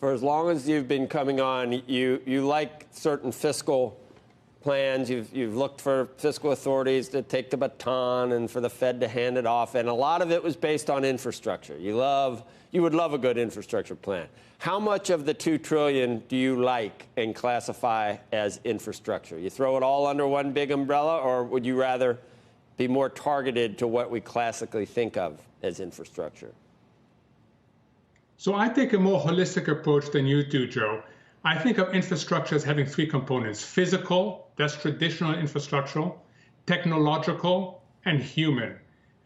For as long as you've been coming on, you like certain fiscal plans. You've looked for fiscal authorities to take the baton and for the Fed to hand it off. And a lot of it was based on infrastructure. You would love a good infrastructure plan. How much of the $2 trillion do you like and classify as infrastructure? You throw it all under one big umbrella, or would you rather be more targeted to what we classically think of as infrastructure? So I take a more holistic approach than you do, Joe. I think of infrastructure as having three components: physical, that's traditional infrastructure; technological, and human.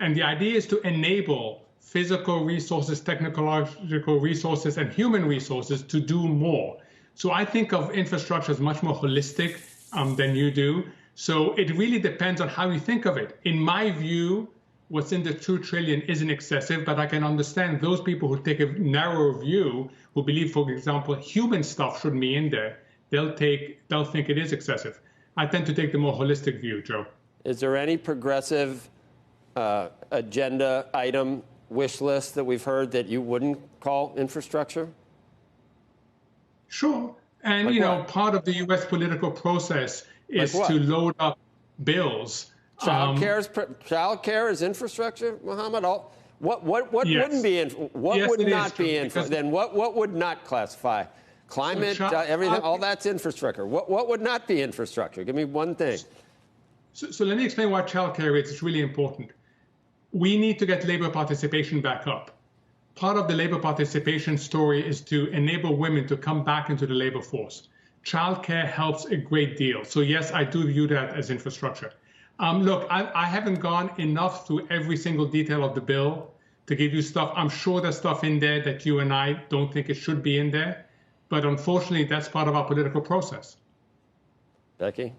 And the idea is to enable physical resources, technological resources, and human resources to do more. So I think of infrastructure as much more holistic than you do. So it really depends on how you think of it. In my view, what's in the $2 trillion isn't excessive, but I can understand those people who take a narrower view, who believe, for example, human stuff shouldn't be in there. They'll think it is excessive. I tend to take the more holistic view, Joe. Is there any progressive agenda item, wish list that we've heard that you wouldn't call infrastructure? Sure. And, like, you know, part of the U.S. political process is to load up bills. Childcare is infrastructure, Mohamed. What wouldn't be what would not be infrastructure? Then what would not classify? Climate, everything, all that's infrastructure. What would not be infrastructure? Give me one thing. So let me explain why childcare is. It's really important. We need to get labor participation back up. Part of the labor participation story is to enable women to come back into the labor force. Childcare helps a great deal. So yes, I do view that as infrastructure. Look, I haven't gone enough through every single detail of the bill to give you stuff. I'm sure there's stuff in there that you and I don't think it should be in there. But unfortunately, that's part of our political process. Becky?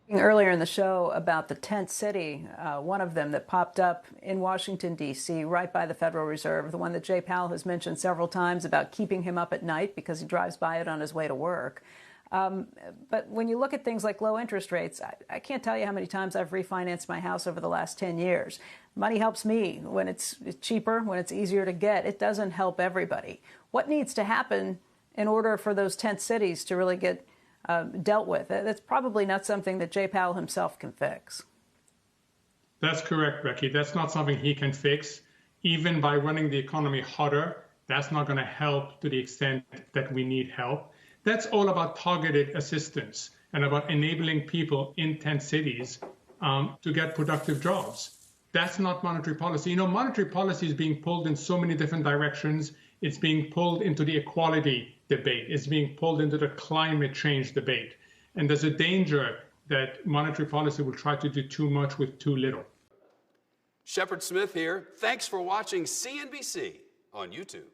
Earlier in the show about the tent city, one of them that popped up in Washington, D.C., right by the Federal Reserve, the one that Jay Powell has mentioned several times about keeping him up at night because he drives by it on his way to work. But when you look at things like low interest rates, I can't tell you how many times I've refinanced my house over the last 10 years. Money helps me when it's cheaper, when it's easier to get. It doesn't help everybody. What needs to happen in order for those tent cities to really get dealt with? That's probably not something that Jay Powell himself can fix. That's correct, Becky. That's not something he can fix. Even by running the economy hotter, that's not going to help to the extent that we need help. That's all about targeted assistance and about enabling people in tent cities to get productive jobs. That's not monetary policy. You know, monetary policy is being pulled in so many different directions. It's being pulled into the equality debate. It's being pulled into the climate change debate. And there's a danger that monetary policy will try to do too much with too little. Shepard Smith here. Thanks for watching CNBC on YouTube.